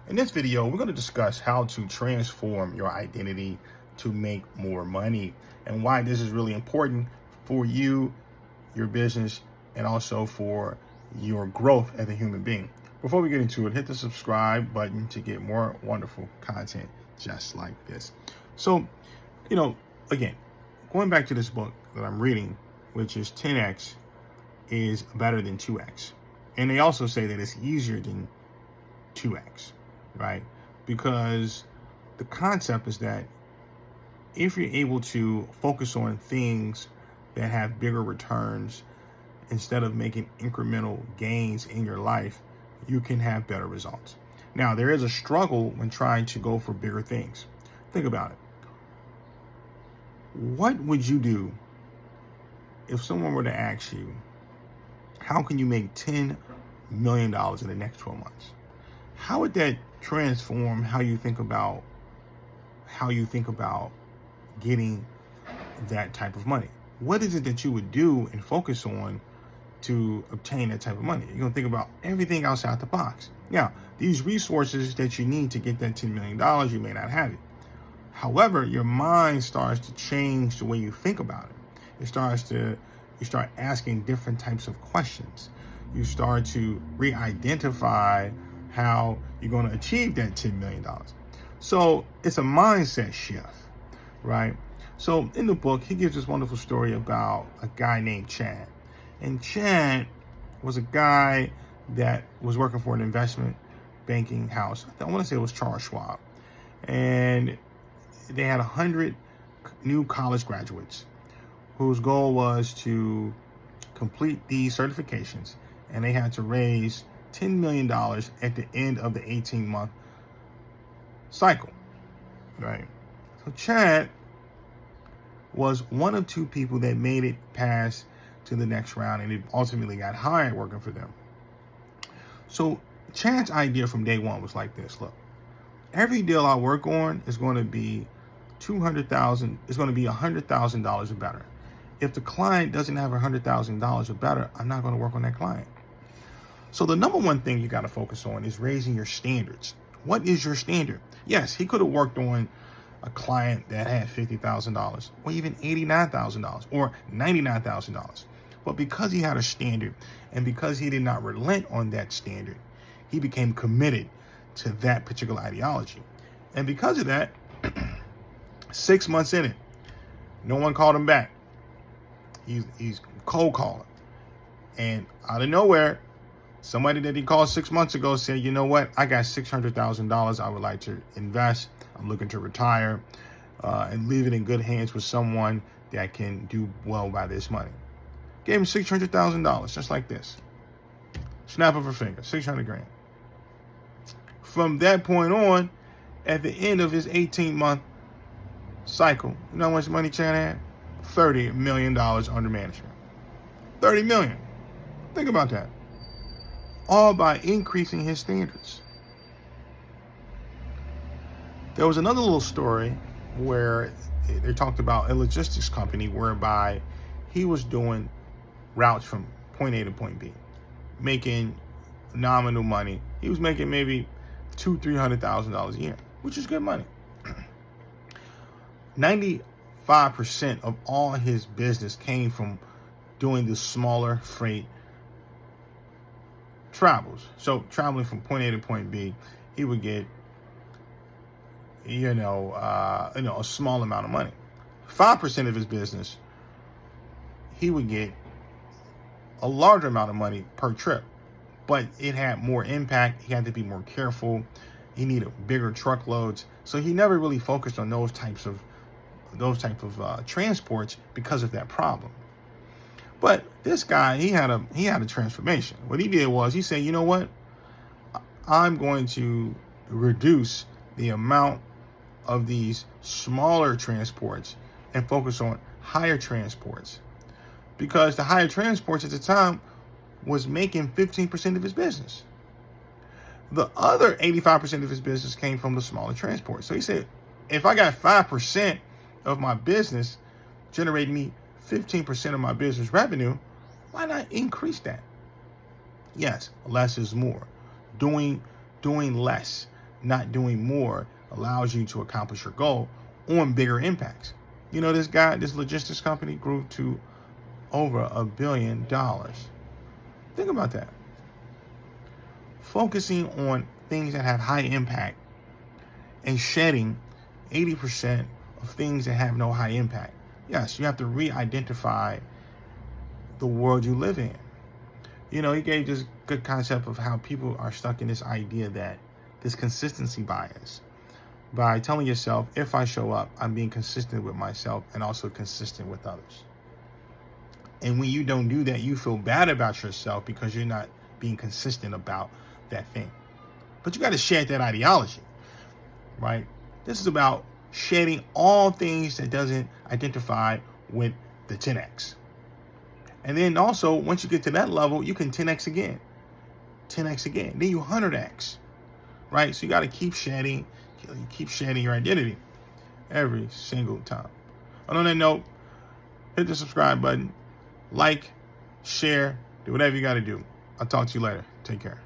In this video, we're going to discuss how to transform your identity to make more money and why this is really important for you, your business, and also for your growth as a human being. Before we get into it, hit the subscribe button to get more wonderful content just like this. So, again, going back to this book that I'm reading, which is 10X is better than 2X. And they also say that it's easier than 2X, right? Because the concept is that if you're able to focus on things that have bigger returns instead of making incremental gains in your life, you can have better results. Now, there is a struggle when trying to go for bigger things. Think about it. What would you do if someone were to ask you, how can you make $10 million in the next 12 months? How would that transform how you think about getting that type of money? What is it that you would do and focus on to obtain that type of money? You're going to think about everything outside the box. Now, these resources that you need to get that $10 million, you may not have it. However, your mind starts to change the way you think about it. You start asking different types of questions. You start to re-identify how you're going to achieve that $10 million. So it's a mindset shift, right? So in the book, he gives this wonderful story about a guy named Chad. And Chad was a guy that was working for an investment banking house. I want to say it was Charles Schwab. And they had 100 new college graduates whose goal was to complete these certifications. And they had to raise $10 million at the end of the 18-month cycle, right? So Chad was one of two people that made it past to the next round, and it ultimately got hired working for them. So Chad's idea from day one was like this: look, every deal I work on is going to be $200,000. It's going to be $100,000 or better. If the client doesn't have $100,000 or better, I'm not going to work on that client. So the number one thing you got to focus on is raising your standards. What is your standard? Yes, he could have worked on a client that had $50,000 or even $89,000 or $99,000. But because he had a standard and because he did not relent on that standard, he became committed to that particular ideology. And because of that, 6 months in it, no one called him back. He's cold calling. And out of nowhere, somebody that he called 6 months ago said, you know what? I got $600,000 I would like to invest. I'm looking to retire and leave it in good hands with someone that can do well by this money. Gave him $600,000, just like this. Snap of a finger, 600 grand. From that point on, at the end of his 18-month cycle, you know how much money Chad had? $30 million under management. $30 million. Think about that. All by increasing his standards. There was another little story where they talked about a logistics company whereby he was doing routes from point A to point B, making nominal money. He was making maybe $200,000-$300,000 a year, which is good money. 95% of all his business came from doing the smaller freight travels. So traveling from point A to point B, he would get, a small amount of money. 5% of his business, he would get a larger amount of money per trip, but it had more impact. He had to be more careful. He needed bigger truckloads. So he never really focused on those types of transports because of that problem. But this guy, he had a transformation. What he did was he said, you know what? I'm going to reduce the amount of these smaller transports and focus on higher transports. Because the higher transports at the time was making 15% of his business. The other 85% of his business came from the smaller transports. So he said, if I got 5% of my business generating me 15% of my business revenue, why not increase that? Yes, less is more. Doing less, not doing more allows you to accomplish your goal on bigger impacts. You know, this logistics company grew to over $1 billion. Think about that. Focusing on things that have high impact and shedding 80% of things that have no high impact. Yes, you have to re-identify the world you live in. You know, he gave this good concept of how people are stuck in this idea that this consistency bias by telling yourself, if I show up, I'm being consistent with myself and also consistent with others. And when you don't do that, you feel bad about yourself because you're not being consistent about that thing. But you got to shed that ideology, right? This is about shedding all things that doesn't identify with the 10X. And then also, once you get to that level, you can 10X again. 10X again. Then you 100X, right? So you got to keep shedding your identity every single time. And on that note, hit the subscribe button, like, share, do whatever you got to do. I'll talk to you later. Take care.